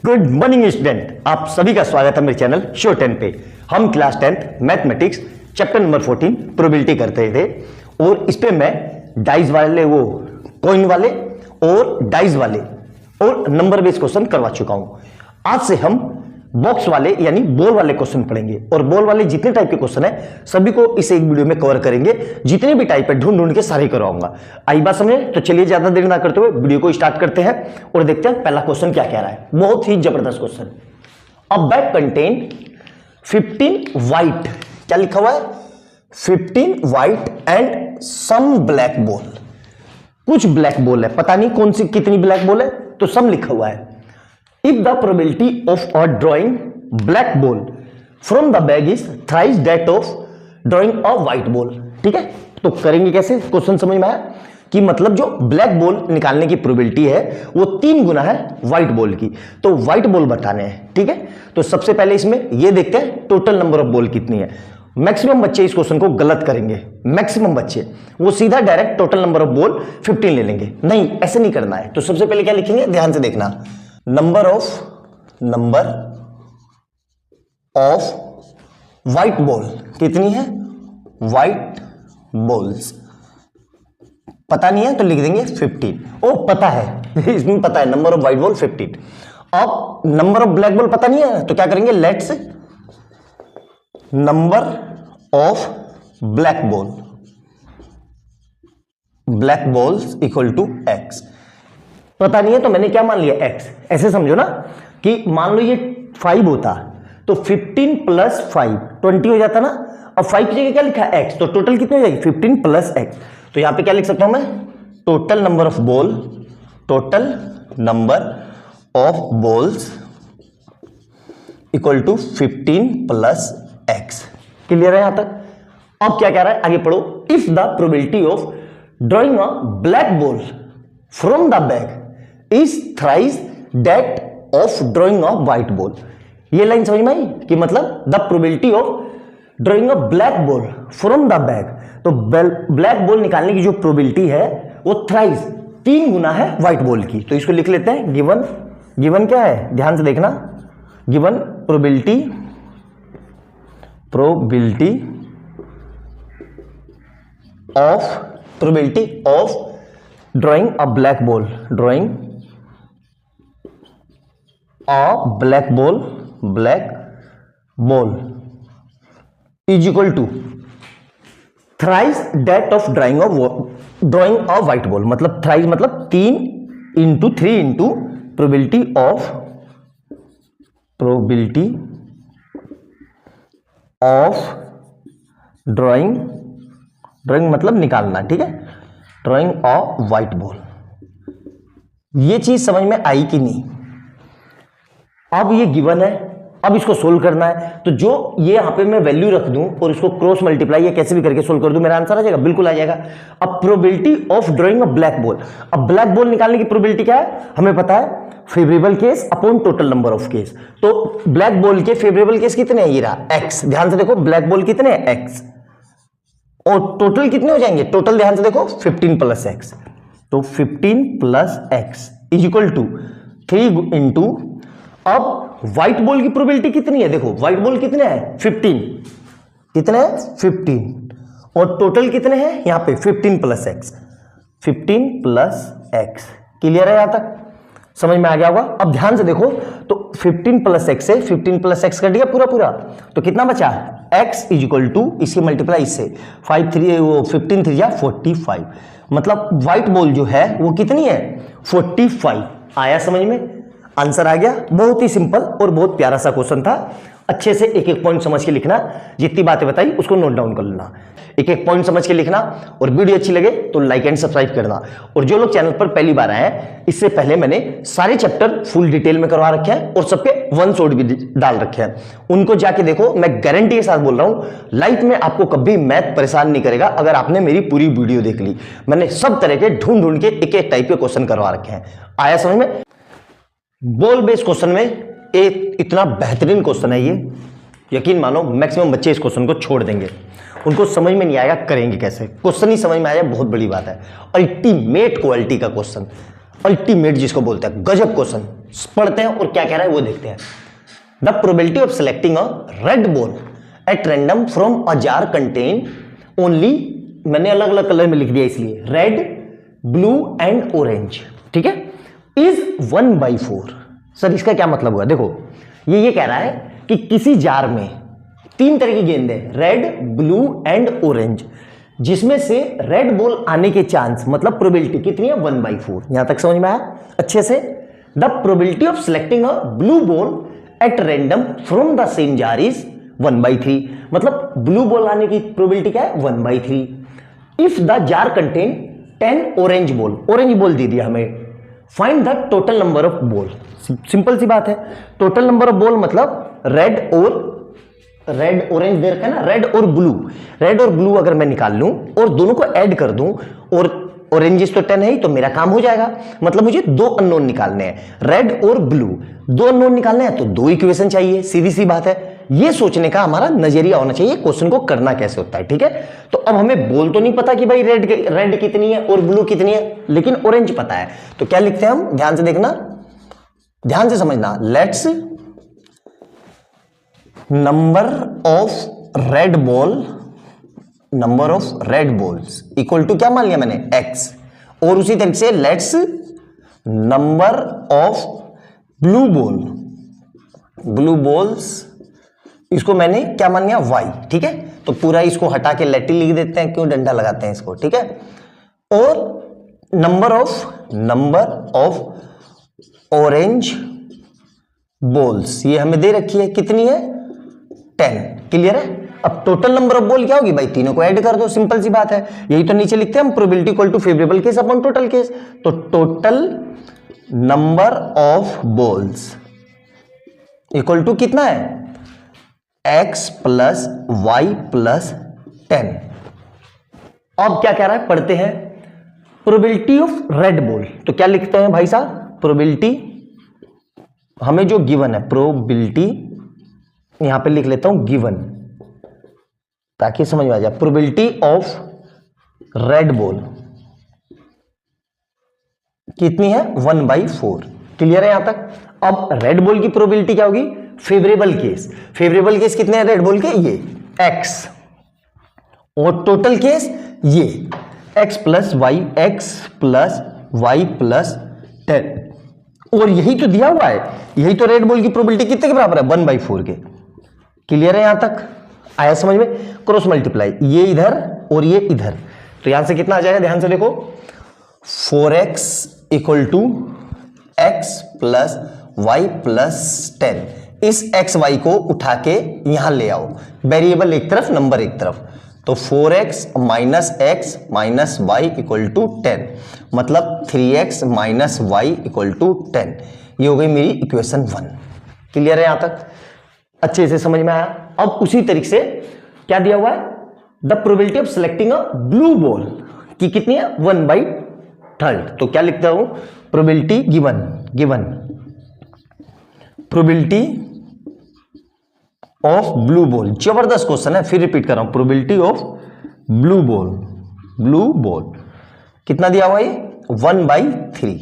Good morning student, आप सभी का स्वागत है मेरे चैनल शो 10 पे। हम class 10th mathematics chapter number 14 probability करते थे और इस पे मैं डाइस वाले, वो कॉइन वाले और डाइस वाले और नंबर बेस्ड क्वेश्चन करवा चुका हूं। आज से हम बॉक्स वाले यानी बॉल वाले क्वेश्चन पढ़ेंगे और बॉल वाले जितने टाइप के क्वेश्चन है सभी को इस एक वीडियो में कवर करेंगे। जितने भी टाइप है ढूंढ ढूंढ के सारे करवाऊंगा। आई बात समझे? तो चलिए ज्यादा देर ना करते हुए वीडियो को स्टार्ट करते हैं और देखते हैं पहला क्वेश्चन क्या कह रहा है। बहुत ही जबरदस्त question. A bag contain 15 white, क्या लिखा हुआ है? 15 white and some black ball. कुछ ब्लैक बॉल है, पता नहीं कौन सी कितनी ब्लैक बॉल है, तो सम लिखा हुआ है। If the probability of a drawing black ball from the bag is thrice that of drawing a white ball, ठीक है? तो करेंगे कैसे? क्वेश्चन समझ में आया कि मतलब जो ब्लैक बॉल निकालने की प्रोबेबिलिटी है वो 3 गुना है व्हाइट बॉल की। तो व्हाइट बॉल बताने हैं, ठीक है? तो सबसे पहले इसमें ये देखते हैं टोटल नंबर ऑफ बॉल कितनी है। मैक्सिमम बच्चे इस क्वेश्चन को गलत करेंगे। मैक्सिमम बच्चे वो सीधा direct total number of ball 15 ले लेंगे। नहीं, ऐसे नहीं करना है। तो सबसे पहले क्या लिखेंगे, ध्यान से देखना। नंबर ऑफ व्हाइट बॉल कितनी है? व्हाइट बॉल्स पता नहीं है तो लिख देंगे 15। ओ पता है, इसमें पता है नंबर ऑफ व्हाइट बॉल 15। अब नंबर ऑफ ब्लैक बॉल पता नहीं है तो क्या करेंगे, let's number of black balls equal to x. पता नहीं है तो मैंने क्या मान लिया, x। ऐसे समझो ना कि मान लो ये 5 होता तो 15 प्लस 5 20 हो जाता ना। अब 5 की जगह क्या लिखा है, x, तो टोटल कितनी हो जाएगी 15 प्लस x। तो यहां पे क्या लिख सकता हूं मैं, total number of balls equal to 15 plus x। Clear है यहां तक? अब क्या कह रहा है, आगे पढ़ो। If the probability of drawing a black ball from the bag is thrice that of drawing a white ball. ये लाइन समझ में आई कि मतलब the probability of drawing a black ball from the bag. तो ब्लैक बॉल निकालने की जो probability है वो थ्राइस 3 गुना है व्हाइट बॉल की। तो इसको लिख लेते हैं। गिवन क्या है, ध्यान से देखना। Given probability of drawing a black ball is equal to thrice that of drawing a white ball. मतलब थ्राइस मतलब 3 इंटू प्रोबेबिलिटी ऑफ ड्रॉइंग मतलब निकालना, ठीक है? Drawing a white ball. ये चीज समझ में आई कि नहीं? अब ये गिवन है, अब इसको सोल्व करना है। तो जो ये यहां पे मैं वैल्यू रख दूं और इसको क्रॉस मल्टीप्लाई या कैसे भी करके सोल्व कर दूं, मेरा आंसर आ जाएगा, बिल्कुल आ जाएगा। अब probability of drawing a black ball. अब ब्लैक बॉल निकालने की प्रोबेबिलिटी क्या है हमें पता है, favourable case upon total number of case. तो ब्लैक बॉल के फेवरेबल केस कितने हैं, ये रहा एक्स। ध्यान से देखो, ब्लैक बॉल कितने हैं, एक्स। और टोटल कितने हो जाएंगे, टोटल ध्यान से देखो 15 प्लस एक्स। तो 15 plus x is equal to 3 into, अब व्हाइट बॉल की प्रोबेबिलिटी कितनी है, देखो व्हाइट बॉल कितने हैं 15, कितने हैं 15, और टोटल कितने हैं यहां पे 15 plus x, 15 plus x. Clear है यहां तक? समझ में आ गया होगा। अब ध्यान से देखो, तो 15 प्लस एक्स से 15 प्लस एक्स कर दिया पूरा, तो कितना बचा, x इज इक्वल टू, इसी मल्टीप्लाई इससे 15 3 या 45। मतलब व्हाइट बॉल जो है वो कितनी है 45। आया समझ में? आंसर आ गया। बहुत ही सिंपल और बहुत प्यारा सा क्वेश्चन था। अच्छे से एक एक पॉइंट समझ के लिखना, जितनी बातें बताई उसको नोट डाउन कर लेना, एक एक पॉइंट समझ के लिखना। और वीडियो अच्छी लगे तो लाइक एंड सब्सक्राइब करना। और जो लोग चैनल पर पहली बार आए हैं, इससे पहले मैंने सारे चैप्टर फुल डिटेल में करवा रखे हैं और सबके वन शॉट भी डाल रखे हैं, उनको जाके देखो। मैं गारंटी के साथ बोल रहा हूं, लाइफ में आपको कभी मैथ परेशान नहीं करेगा अगर आपने मेरी पूरी वीडियो देख ली। मैंने सब तरह के ढूंढ के एक एक टाइप के क्वेश्चन करवा रखे हैं। आया समझ में? बॉल बेस्ड क्वेश्चन में एक इतना बेहतरीन क्वेश्चन है ये, यकीन मानो मैक्सिमम बच्चे इस क्वेश्चन को छोड़ देंगे। उनको समझ में नहीं आएगा करेंगे कैसे। क्वेश्चन ही समझ में आया, बहुत बड़ी बात है। अल्टीमेट क्वालिटी का क्वेश्चन। अल्टीमेट जिसको बोलते हैं, गजब क्वेश्चन पढ़ते हैं और क्या कह रहा है वो देखते हैं। The probability of selecting a red ball at random from a jar contain only, मैंने अलग अलग कलर में लिख दिया इसलिए, रेड, ब्लू एंड ऑरेंज, ठीक है, इज 1/4। सर इसका क्या मतलब हुआ? देखो ये कह रहा है कि किसी जार में 3 तरह की गेंद है, रेड, ब्लू एंड ऑरेंज, जिसमें से रेड बॉल आने के चांस मतलब प्रोबेबिलिटी कितनी है? 1/4। यहां तक समझ में आया अच्छे से? The probability of selecting a blue ball at random from the same jar is 1/3। मतलब ब्लू बॉल आने की प्रोबेबिलिटी क्या है? 1/3। If the jar contain 10 orange ball, orange ball दे दिया हमें, find the total number of ball. Simple सी बात है, टोटल नंबर ऑफ बॉल मतलब रेड ऑरेंज दे रखा है ना, रेड और ब्लू अगर मैं निकाल लूं और दोनों को ऐड कर दूं, और ऑरेंजेस तो 10 है ही, तो मेरा काम हो जाएगा। मतलब मुझे 2 अननोन निकालने हैं, रेड और ब्लू, 2 अननोन निकालने हैं तो 2 इक्वेशन चाहिए, सीधी सी बात है। ये सोचने का हमारा नजरिया होना चाहिए क्वेश्चन को करना कैसे होता है, ठीक है। तो अब हमें बोल तो नहीं पता कि भाई रेड कितनी है और ब्लू कितनी है, लेकिन ऑरेंज पता है, तो क्या लिखते हैं हम? ध्यान से देखना, ध्यान से समझना। Let's number of red balls equal to क्या मान लिया मैंने? x। और उसी तरीके से let's number of blue balls, इसको मैंने क्या मान लिया? y, ठीक है। तो पूरा इसको हटा के लेटी लिख देते हैं, क्यों डंडा लगाते हैं इसको, ठीक है। और नंबर ऑफ ऑरेंज बॉल्स ये हमें दे रखी है, कितनी है? 10। क्लियर है? अब टोटल नंबर ऑफ बॉल क्या होगी भाई? तीनों को ऐड कर दो, सिंपल सी बात है। यही तो नीचे लिखते हैं हम, probability equal to favourable case upon total case. तो total number of balls equal to कितना है? x plus Y plus 10। अब क्या कह रहा है? पढ़ते हैं। प्रोबेबिलिटी ऑफ रेड बॉल, तो क्या लिखते हैं भाई साहब? प्रोबेबिलिटी हमें जो गिवन है, प्रोबेबिलिटी यहां पे लिख लेता हूं गिवन, ताकि समझ में आ जाए। प्रोबेबिलिटी ऑफ रेड बॉल कितनी है? 1/4। क्लियर है यहां तक? अब रेड बॉल की प्रोबेबिलिटी क्या होगी? फेवरेबल केस कितने हैं रेड बॉल के? ये x, और टोटल केस ये x प्लस वाई प्लस 10। और यही तो दिया हुआ है, यही तो रेड बॉल की प्रोबेबिलिटी कितने के बराबर है? 1/4 के। क्लियर है यहां तक? आया समझ में? क्रॉस मल्टीप्लाई, ये इधर और ये इधर, तो यहां से कितना आ जाएगा? ध्यान से देखो, 4x equal to x plus Y plus 10। इस एक्स वाई को उठा के यहां ले आओ, वेरिएबल एक तरफ, नंबर एक तरफ, तो 4x minus x minus y equal to 10, मतलब 3x minus y equal to 10। ये हो गई मेरी इक्वेशन 1। क्लियर है यहां तक? अच्छे से समझ में आया? अब उसी तरीके से क्या दिया हुआ है? The probability of selecting a blue ball की कितनी है? 1/3। तो क्या लिखता हूं? Probability given probability of blue ball. जबरदस्त क्वेश्चन है, फिर रिपीट कर रहा हूं। प्रोबेबिलिटी ऑफ ब्लू बॉल कितना दिया हुआ है? 1/3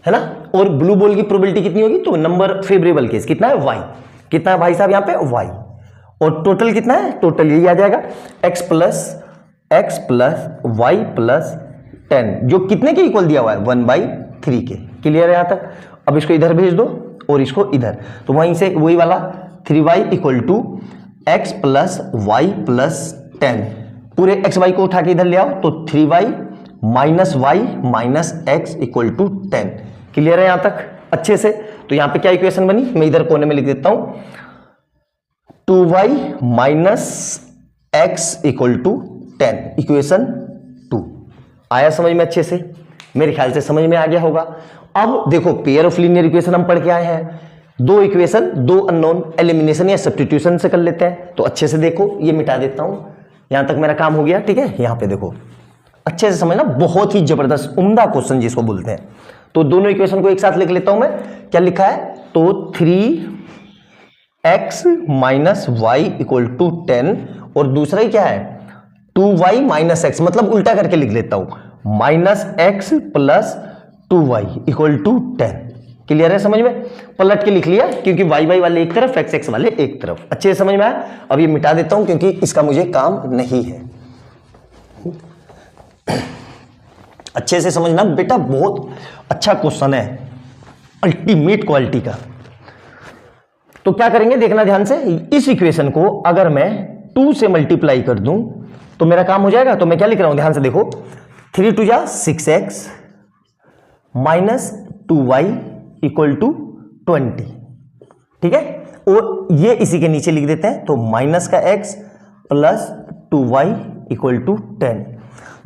है ना। और ब्लू बॉल की प्रोबेबिलिटी कितनी होगी? तो नंबर फेवरेबल केस कितना है? y। कितना है भाई साहब यहां पे? y। और टोटल कितना है? टोटल यही आ जाएगा, x प्लस वाई प्लस 10, जो कितने के इक्वल दिया हुआ है? 1/3 के। क्लियर है यहां तक? अब इसको इधर भेज दो और इसको इधर, तो वहीं से वही वाला 3y equal to x plus Y plus 10, पूरे एक्स वाई को उठा के इधर ले आओ, तो 3y minus y minus x equal to 10। Clear है यहां तक अच्छे से? तो यहां पे क्या इक्वेशन बनी? मैं इधर कोने में लिख देता हूं, 2y minus x equal to 10, equation 2। आया समझ में अच्छे से? मेरे ख्याल से समझ में आ गया होगा। अब देखो, पेयर ऑफ लीनियर इक्वेशन हम पढ़ के आए हैं, 2 इक्वेशन 2 अननोन, एलिमिनेशन या सब्स्टिट्यूशन से कर लेते हैं। तो अच्छे से देखो, ये मिटा देता हूं, यहां तक मेरा काम हो गया, ठीक है। यहां पे देखो, अच्छे से समझना, बहुत ही जबरदस्त उम्दा क्वेश्चन जिसको बोलते हैं। तो दोनों इक्वेशन को एक साथ लिख लेता हूं मैं। क्या लिखा है? तो 3x minus y equal to 10, और दूसरा ही क्या है? 2y माइनस एक्स, मतलब उल्टा करके लिख लेता हूं, minus x plus 2y equal to 10। Clear है समझ में? पलट के लिख लिया क्योंकि वाई वाई वाले एक तरफ, एक्स एक्स वाले एक तरफ। अच्छे से समझ में आया? अब ये मिटा देता हूं क्योंकि इसका मुझे काम नहीं है। अच्छे से समझना बेटा, बहुत अच्छा क्वेश्चन है, अल्टीमेट क्वालिटी का। तो क्या करेंगे देखना ध्यान से, इस इक्वेशन को अगर मैं 2 से मल्टीप्लाई कर दूं तो मेरा काम हो जाएगा। तो मैं क्या लिख रहा हूं ध्यान से देखो, 3 2 जा 6x minus 2y equal to 20। ठीक है, और ये इसी के नीचे लिख देते हैं, तो माइनस का x plus 2y equal to 10।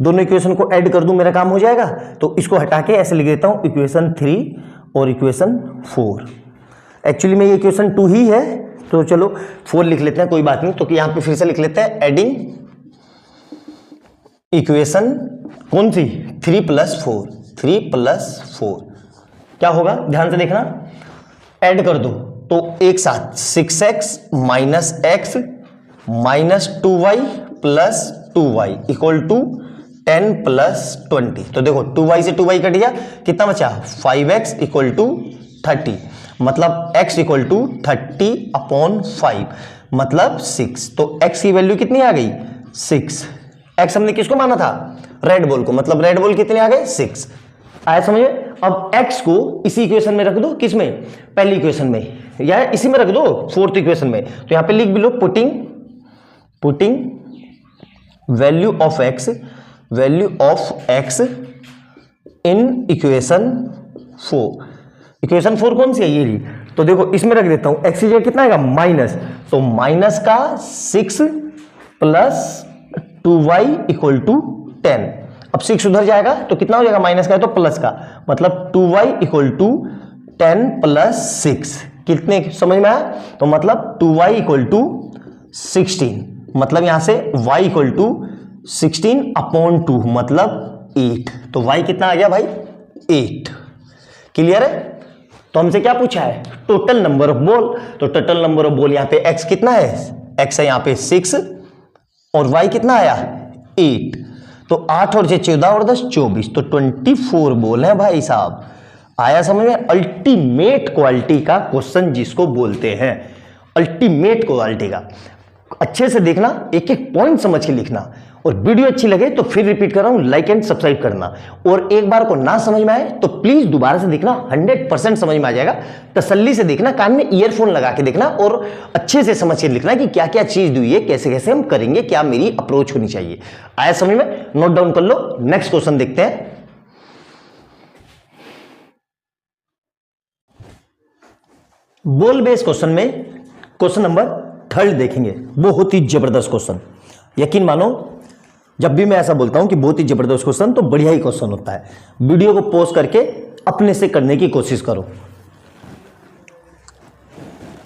दोनों इक्वेशन को ऐड कर दूं मेरा काम हो जाएगा। तो इसको हटा के ऐसे लिख देता हूं, इक्वेशन 3 और इक्वेशन 4। एक्चुअली में ये इक्वेशन 2 ही है, तो चलो 4 लिख लेते हैं, कोई बात नहीं। तो यहां पे फिर से लिख लेते हैं, एडिंग इक्वेशन कौन सी, 3 प्लस 4, 3 प्लस 4 क्या होगा ध्यान से देखना, ऐड कर दो तो एक साथ 6x minus x minus 2y plus 2y equal to 10 plus 20। तो देखो 2y से 2y कट गया, कितना बचा 5x इक्वल टू 30, मतलब x इक्वल टू 30 अपॉन 5 मतलब 6। तो x की वैल्यू कितनी आ गई 6। x हमने किसको माना था, रेड बॉल को, मतलब रेड बॉल कितने आ गए 6। आया समझ में? अब x को इसी इक्वेशन में रख दो, किस में, पहली इक्वेशन में, या इसी में रख दो फोर्थ इक्वेशन में। तो यहां पे लिख भी लो, putting value of x in equation 4। Equation 4 कौन सी है, ये रही। तो देखो इसमें रख देता हूं, x की जगह कितना आएगा माइनस, तो माइनस का 6 प्लस 2y इक्वल टू 10। अब 6 उधर जाएगा तो कितना हो जाएगा, माइनस का है तो प्लस का, मतलब 2y इक्वल टू 10 प्लस 6। कितने समझ में आया? तो मतलब 2y इक्वल टू 16, मतलब यहां से y इक्वल टू 16 अपॉन 2 मतलब 8। तो y कितना आ गया भाई 8। क्लियर है? तो हमसे क्या पूछा है, टोटल नंबर ऑफ बॉल। तो टोटल नंबर ऑफ बॉल यहां पे x कितना है, x है यहां पे 6 और y कितना आया 8। तो 8 और 6 14 और 10 24, तो 24 बॉल है भाई साहब। आया समझ में? अल्टीमेट क्वालिटी का क्वेश्चन जिसको बोलते हैं, अल्टीमेट क्वालिटी का। अच्छे से देखना, एक एक पॉइंट समझ के लिखना, और वीडियो अच्छी लगे तो फिर रिपीट कर रहा हूं, लाइक एंड सब्सक्राइब करना। और एक बार को ना समझ में आए तो प्लीज दोबारा से देखना, 100% समझ में आ जाएगा। तसल्ली से देखना, कान में ईयरफोन लगा के देखना, और अच्छे से समझ के लिखना कि क्या क्या चीज दी है, कैसे कैसे हम करेंगे, क्या मेरी अप्रोच होनी चाहिए। आया समझ में? नोट डाउन कर लो। नेक्स्ट क्वेश्चन देखते हैं। बॉल बेस्ड क्वेश्चन में क्वेश्चन नंबर 3 देखेंगे। बहुत ही जबरदस्त क्वेश्चन, यकीन मानो जब भी मैं ऐसा बोलता हूं कि बहुत ही जबरदस्त क्वेश्चन, तो बढ़िया ही क्वेश्चन होता है। वीडियो को पॉज करके अपने से करने की कोशिश करो।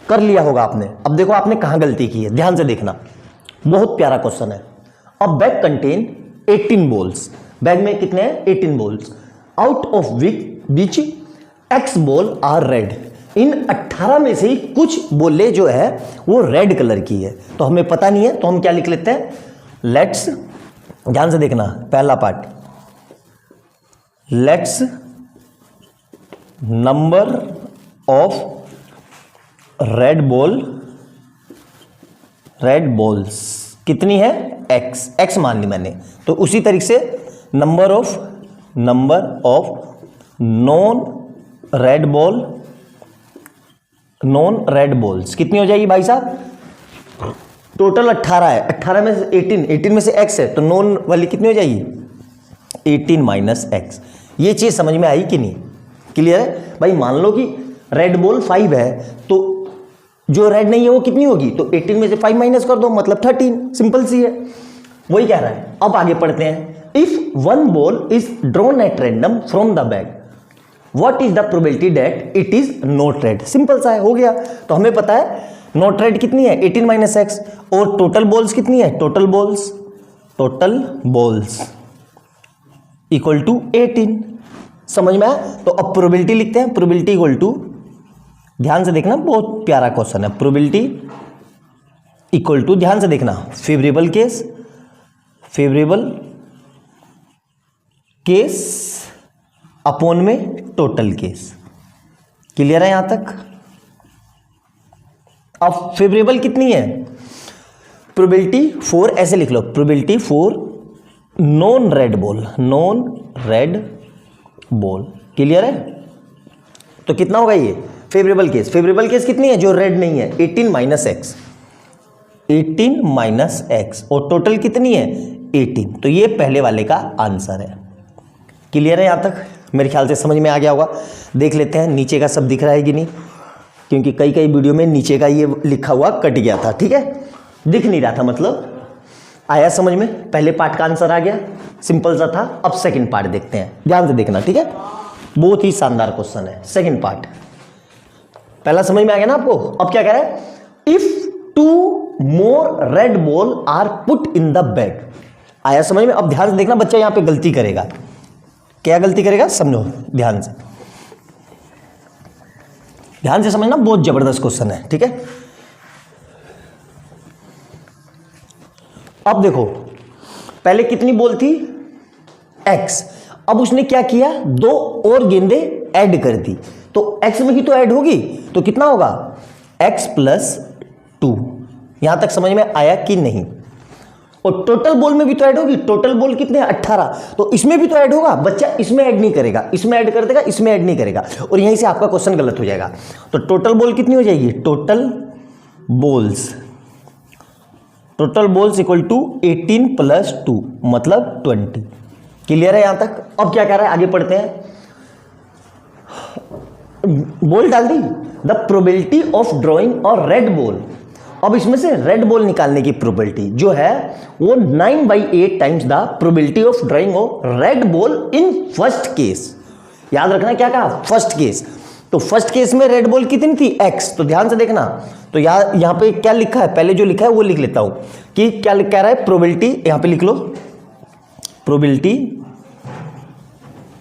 कर लिया होगा आपने। अब देखो आपने कहां गलती की है, ध्यान से देखना, बहुत प्यारा क्वेश्चन है। अब बैग कंटेन 18 बॉल्स, बैग में कितने हैं 18 balls, out of which x ball are red. इन 18 में से ही कुछ बोले जो है वो रेड कलर की है, तो हमें पता नहीं है, तो हम क्या लिख लेते हैं, लेट्स, ध्यान से देखना पहला part, let's number of red balls कितनी है x मान ली मैंने। तो उसी तरीके से number of non red balls कितनी हो जाएगी भाई साहब, टोटल 18 है, 18 में से 18 में से x है, तो नॉन वाली कितनी हो जाएगी 18 माइनस x। ये चीज समझ में आई कि नहीं? क्लियर है भाई? मान लो कि रेड बॉल 5 है, तो जो रेड नहीं है वो कितनी होगी, तो 18 में से 5 माइनस कर दो, मतलब 13। सिंपल सी है, वही कह रहा है। अब आगे पढ़ते हैं। If one ball is drawn at random from the bag, what is the probability that it is not red. Simple सा है, हो गया। तो हमें पता है नॉट रेड कितनी है 18 माइनस एक्स, और टोटल बॉल्स कितनी है, टोटल बॉल्स इक्वल टू 18। समझ में आया? तो अब प्रोबेबिलिटी लिखते हैं, प्रोबेबिलिटी इक्वल टू, ध्यान से देखना बहुत प्यारा क्वेश्चन है, प्रोबेबिलिटी इक्वल टू, ध्यान से देखना, फेवरेबल केस अपॉन में टोटल केस। क्लियर है यहां तक? अब फेवरेबल कितनी है? प्रोबेबिलिटी फॉर, ऐसे लिख लो, probability for non red ball, non red ball. Clear है? तो कितना होगा ये फेवरेबल केस? फेवरेबल केस कितनी है जो रेड नहीं है? 18 माइनस एक्स, 18 माइनस एक्स, और टोटल कितनी है? 18। तो ये पहले वाले का आंसर है। क्लियर है यहां तक? मेरे ख्याल से समझ में आ गया होगा। देख लेते हैं नीचे का सब दिख रहा है कि नहीं, क्योंकि कई कई वीडियो में नीचे का ये लिखा हुआ कट गया था। ठीक है, दिख नहीं रहा था, मतलब आया समझ में? पहले पार्ट का आंसर आ गया, सिंपल सा था। अब सेकंड पार्ट देखते हैं, ध्यान से देखना। ठीक है, बहुत ही शानदार क्वेश्चन है सेकंड पार्ट। पहला समझ में आ गया ना आपको? अब क्या कह रहा है? If 2 more red ball are put in the bag. आया समझ में? अब ध्यान से देखना, बच्चा यहां पे गलती करेगा। क्या गलती करेगा समझो ध्यान से, ध्यान से समझना, बहुत जबरदस्त क्वेश्चन है। ठीक है, अब देखो पहले कितनी बॉल थी? एक्स। अब उसने क्या किया? 2 और गेंदे ऐड कर दी, तो एक्स में ही तो ऐड होगी, तो कितना होगा? X plus 2। यहां तक समझ में आया कि नहीं? और टोटल बॉल में भी तो ऐड होगी। टोटल बॉल कितने हैं? 18। तो इसमें भी तो ऐड होगा। बच्चा इसमें ऐड नहीं करेगा, इसमें ऐड कर देगा, इसमें ऐड नहीं करेगा, और यहीं से आपका क्वेश्चन गलत हो जाएगा। तो टोटल बॉल कितनी हो जाएगी? Total balls, total balls equal to 18 plus 2 मतलब 20। क्लियर है यहां तक? अब क्या कह रहा है, आगे पढ़ते हैं। बॉल डाल दी, द प्रोबेबिलिटी ऑफ ड्रॉइंग और रेड बॉल। अब इसमें से रेड बॉल निकालने की प्रोबेबिलिटी जो है वो 9/8 times the probability of drawing of red ball in first case. याद रखना क्या कहा? First case. तो फर्स्ट केस में रेड बॉल कितनी थी? एक्स। तो ध्यान से देखना, तो यहां पे क्या लिखा है? पहले जो लिखा है वो लिख लेता हूं कि क्या कह रहा है। प्रोबेबिलिटी यहां पे लिख लो, प्रोबेबिलिटी,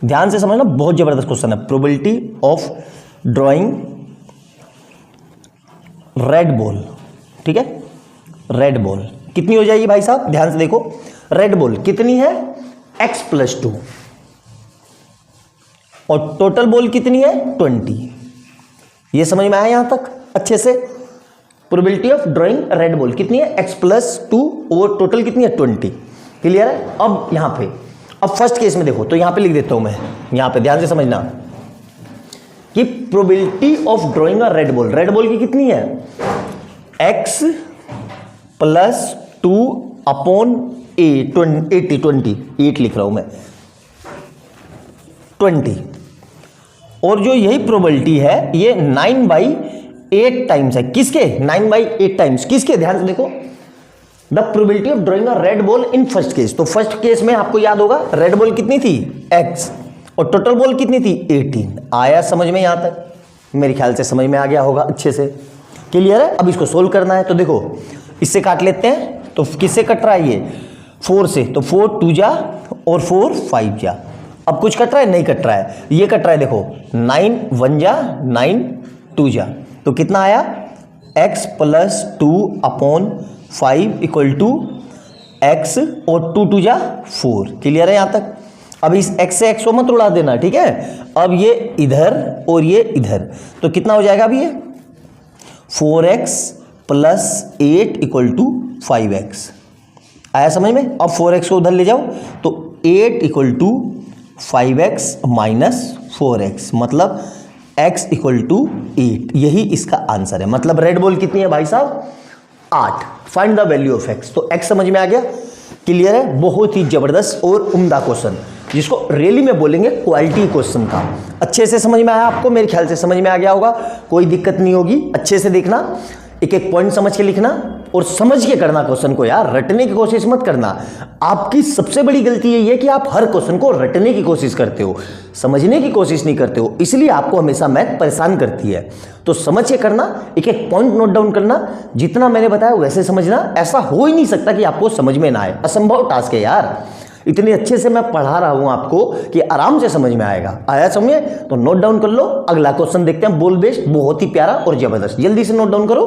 ध्यान से समझना, बहुत जबरदस्त क्वेश्चन है। Probability of drawing red ball. ठीक है, रेड बॉल कितनी हो जाएगी भाई साहब? ध्यान से देखो, रेड बॉल कितनी है? x प्लस 2, और टोटल बॉल कितनी है? 20। ये समझ में आया यहां तक अच्छे से? Probability of drawing red ball कितनी है? x प्लस 2, और टोटल कितनी है? 20। क्लियर है? अब यहां पे, अब फर्स्ट केस में देखो, तो यहां पे लिख देता हूं मैं, यहां पे ध्यान से समझना कि probability of drawing red ball, red ball की कितनी है? x प्लस 2 अपॉन 8 लिख रहा हूं मैं, 20। और जो यही प्रोबेबिलिटी है ये 9/8 टाइम्स है। किसके? 9/8 टाइम्स किसके? ध्यान से देखो, the probability of drawing a red ball in first case. तो फर्स्ट केस में आपको याद होगा रेड बॉल कितनी थी? x, और टोटल बॉल कितनी थी? 18। आया समझ में यहां तक? मेरे ख्याल से समझ में आ गया होगा अच्छे से। क्लियर है? अब इसको सोल्व करना है, तो देखो इससे काट लेते हैं। तो किससे कट रहा है ये? 4 से, तो 4 2 जा और 4 5 जा। अब कुछ कट रहा है? नहीं कट रहा है, ये कट रहा है। देखो 9 1 जा, 9 2 जा, तो कितना आया? x plus 2 upon 5 equal to x, और 2 2 जा 4। क्लियर है यहां तक? अब इस x से x को मत उड़ा देना, ठीक है? अब ये इधर और ये इधर, तो कितना हो जाएगा? अब ये 4x plus 8 equal to 5x। आया समझ में? अब 4x को उधर ले जाओ, तो 8 equal to 5x minus 4x, मतलब x इक्वल टू 8। यही इसका आंसर है। मतलब रेड बॉल कितनी है भाई साहब? 8। Find the value of x। तो x समझ में आ गया? क्लियर है? बहुत ही जबरदस्त और उम्दा क्वेश्चन, जिसको रियली में बोलेंगे क्वालिटी क्वेश्चन था। अच्छे से समझ में आया आपको? मेरे ख्याल से समझ में आ गया होगा, कोई दिक्कत नहीं होगी। अच्छे से देखना, एक एक पॉइंट समझ के लिखना और समझ के करना क्वेश्चन को यार, रटने की कोशिश मत करना। आपकी सबसे बड़ी गलती यही है कि आप हर क्वेश्चन को रटने की कोशिश करते हो, समझने की कोशिश नहीं करते हो, इसलिए आपको हमेशा मैथ परेशान करती है। तो समझ के करना, एक एक पॉइंट नोट डाउन करना, जितना मैंने बताया वैसे समझना। ऐसा हो ही नहीं सकता कि आपको समझ में ना आए, असंभव टास्क है यार। इतने अच्छे से मैं पढ़ा रहा हूं आपको कि आराम से समझ में आएगा। आया समझ? तो नोट डाउन कर लो। अगला क्वेश्चन देखते हैं, बॉल बेस्ड, बहुत ही प्यारा और जबरदस्त। जल्दी से नोट डाउन करो।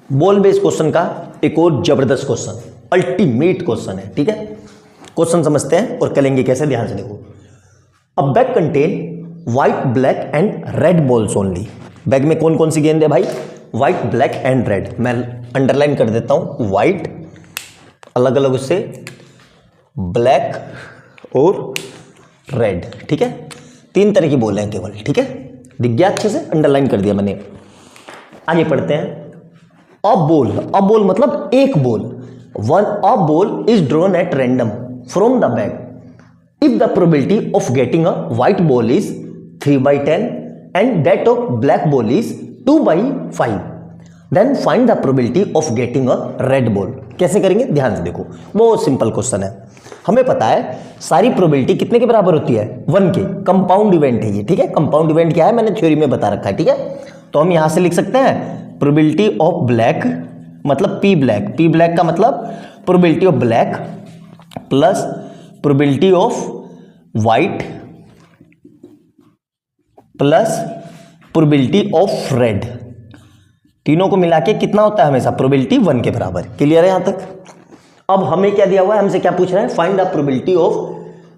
बॉल बेस्ड क्वेश्चन का एक और जबरदस्त क्वेश्चन, अल्टीमेट क्वेश्चन है, ठीक है? क्वेश्चन समझते हैं और करेंगे कैसे, ध्यान से देखो। अ bag contain white black and red balls only. Bag में कौन कौन सी गेंद है भाई? White black and red. मैं अंडरलाइन कर देता हूं, व्हाइट अलग अलग उससे, ब्लैक और रेड, ठीक है। 3 तरह की बॉल हैं केवल, ठीक है, दिख गया अच्छे से, अंडरलाइन कर दिया मैंने। आगे पढ़ते हैं। अ बॉल मतलब एक ball. A ball is drawn at random from the bag if the probability of getting a white ball is 3/10 and that of black ball is 2/5, then find the probability of getting a red ball। कैसे करेंगे, ध्यान से देखो, बहुत simple question है। हमें पता है सारी प्रोबेबिलिटी कितने के बराबर होती है? 1 के। कंपाउंड इवेंट है ये, ठीक है। कंपाउंड इवेंट क्या है मैंने थ्योरी में बता रखा है, ठीक है। तो हम यहां से लिख सकते हैं प्रोबेबिलिटी ऑफ ब्लैक मतलब पी ब्लैक का मतलब probability of black plus probability of white plus probability of red, तीनों को मिला के कितना होता है हमेशा? प्रोबेबिलिटी 1 के बराबर। क्लियर है यहां तक? अब हमें क्या दिया हुआ है, हमसे क्या पूछ रहा है? Find the probability of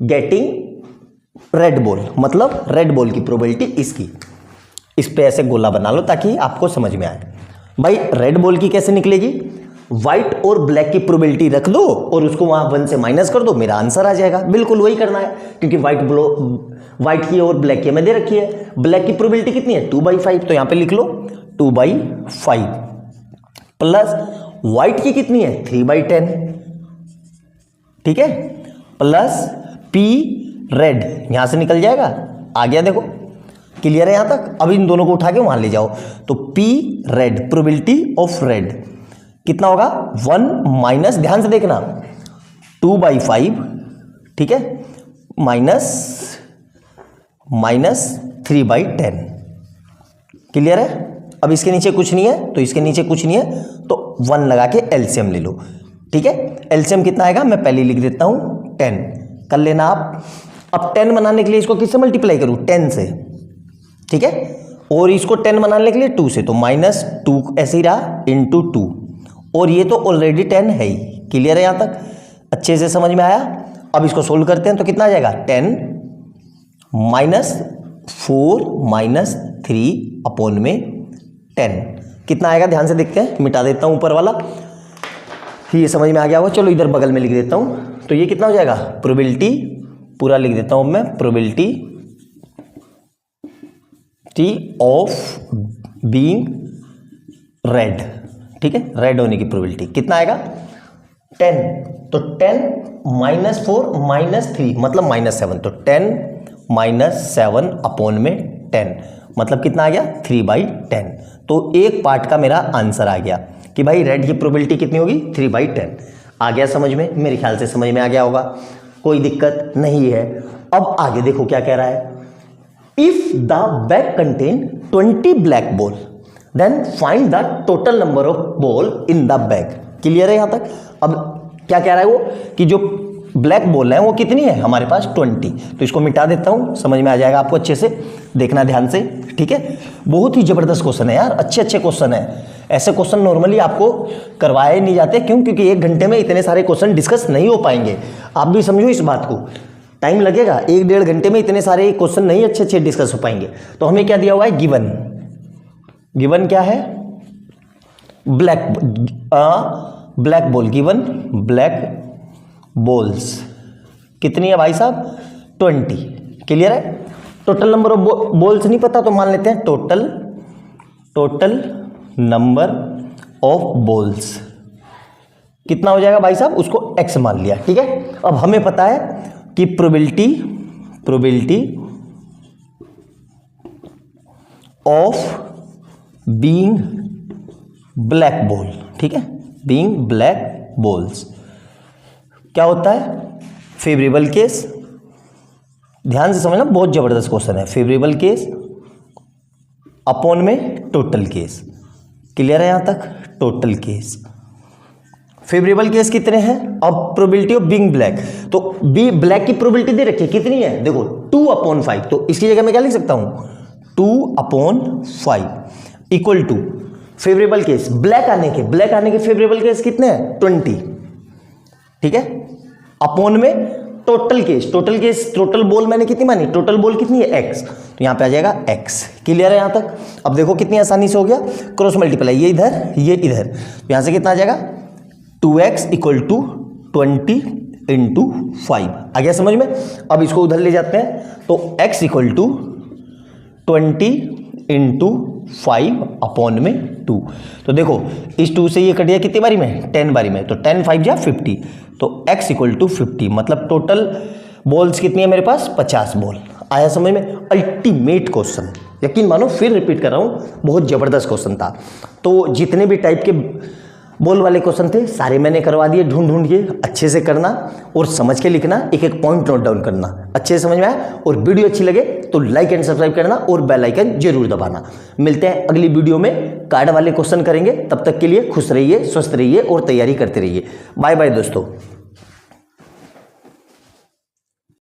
getting red ball, मतलब रेड बॉल की प्रोबेबिलिटी इसकी। इस पे ऐसे गोला बना लो ताकि आपको समझ में आए। भाई रेड बॉल की कैसे निकलेगी? व्हाइट और ब्लैक की प्रोबेबिलिटी रख दो और उसको वहां 1 से माइनस कर दो, मेरा आंसर आ जाएगा। बिल्कुल वही करना है, क्योंकि व्हाइट की और ब्लैक की हमें दे रखी है। ब्लैक की प्रोबेबिलिटी कितनी है? 2/5, तो यहां पे लिख लो 2/5 प्लस व्हाइट की कितनी है? 3/10, ठीक है, प्लस पी रेड यहां से निकल जाएगा, आ गया देखो। क्लियर है यहां तक? अब इन दोनों को उठा के वहां ले जाओ, तो P red probability of red कितना होगा? 1 माइनस, ध्यान से देखना, 2/5, ठीक है, माइनस 3/10। क्लियर है? अब इसके नीचे कुछ नहीं है, तो इसके नीचे कुछ नहीं है, तो 1 लगा के एलसीएम ले लो, ठीक है। एलसीएम कितना आएगा मैं पहले लिख देता हूं, 10 कर लेना आप। अब 10 बनाने के लिए इसको किससे मल्टीप्लाई करूं? 10 से, ठीक है, और इसको 10 बनाने के लिए 2 से, तो -2 ऐसे ही रहा इंटू 2, और ये तो ऑलरेडी 10 है ही। क्लियर है यहां तक? अच्छे से समझ में आया? अब इसको सोल्व करते हैं तो कितना आ जाएगा? 10 -4 -3 अपॉन में 10 कितना आएगा? ध्यान से देखते हैं, मिटा देता हूं ऊपर वाला, ये समझ में आ गया होगा। चलो इधर बगल में लिख देता हूं, तो ये कितना हो जाएगा? प्रोबेबिलिटी पूरा लिख देता हूं मैं, प्रोबेबिलिटी ऑफ बीइंग रेड, ठीक है, रेड होने की प्रोबेबिलिटी कितना आएगा? 10, तो 10 -4 -3 मतलब -7, तो 10 -7 अपॉन में 10 मतलब कितना आ गया? 3/10। तो एक पार्ट का मेरा आंसर आ गया कि भाई रेड की प्रोबेबिलिटी कितनी होगी? 3/10। आ गया समझ में? मेरे ख्याल से समझ में आ गया होगा, कोई दिक्कत नहीं है। अब आगे देखो क्या कह रहा है। If the bag contain 20 black ball then find the total number of ball in the bag. Clear है यहां तक? अब क्या कह रहा है वो कि जो ब्लैक बॉल है वो कितनी है हमारे पास? 20। तो इसको मिटा देता हूं, समझ में आ जाएगा आपको, अच्छे से देखना ध्यान से, ठीक है। बहुत ही जबरदस्त क्वेश्चन है यार, अच्छे अच्छे क्वेश्चन है। ऐसे क्वेश्चन नॉर्मली आपको करवाए नहीं जाते, क्यों? क्योंकि 1 घंटे में इतने सारे क्वेश्चन डिस्कस नहीं हो पाएंगे। आप भी समझो इस बात को, टाइम लगेगा, 1-1.5 घंटे में इतने सारे क्वेश्चन नहीं अच्छे अच्छे डिस्कस हो पाएंगे। तो हमें क्या दिया हुआ है? गिवन क्या है? Black ball given, black balls कितनी है भाई साहब? 20। क्लियर है? टोटल नंबर ऑफ बॉल्स नहीं पता तो मान लेते हैं टोटल नंबर ऑफ बॉल्स कितना हो जाएगा भाई साहब? उसको x मान लिया, ठीक है। अब हमें पता है कि probability of being black ball, ठीक है, बीइंग ब्लैक बॉल्स क्या होता है? Favourable case. ध्यान से समझना, बहुत जबरदस्त क्वेश्चन है। फेवरेबल केस अपॉन में टोटल केस। क्लियर है यहां तक? टोटल केस, फेवरेबल केस कितने हैं? अब प्रोबेबिलिटी ऑफ बीइंग ब्लैक, तो बी ब्लैक की प्रोबेबिलिटी दे रखी है, कितनी है? देखो 2/5, तो इसकी जगह मैं क्या लिख सकता हूं? 2/5 equal to favourable case black आने के फेवरेबल केस कितने हैं? 20, ठीक है। अपॉन में टोटल केस टोटल बॉल मैंने कितनी मानी, टोटल बॉल कितनी है x, तो यहां पे आ जाएगा x। क्लियर है यहां तक? अब देखो कितनी आसानी से हो गया, क्रॉस मल्टीप्लाई, ये इधर ये इधर, तो यहां से कितना आ जाएगा 2x इक्वल टू 20 इंटू 5। आ गया समझ में? अब इसको उधर ले जाते हैं, तो x equal to 20 into 5 upon में 2। तो देखो इस 2 से ये कट गया कितनी बारी में, 10 बारी में, तो 10 5 जा 50, तो x इक्वल टू 50, मतलब टोटल बॉल्स कितनी है मेरे पास, 50 बॉल। आया समझ में? अल्टीमेट क्वेश्चन, यकीन मानो फिर रिपीट कर रहा हूँ, बहुत जबरदस्त क्वेश्चन था। तो जितने भी टाइप के बॉल वाले क्वेश्चन थे सारे मैंने करवा दिए, ढूंढ के अच्छे से करना और समझ के लिखना, एक एक पॉइंट नोट डाउन करना, अच्छे से समझ में आया। और वीडियो अच्छी लगे तो लाइक एंड सब्सक्राइब करना और बेल आइकन जरूर दबाना। मिलते हैं अगली वीडियो में, कार्ड वाले क्वेश्चन करेंगे। तब तक के लिए खुश रहिए, स्वस्थ रहिए और तैयारी करते रहिए। बाय बाय दोस्तों।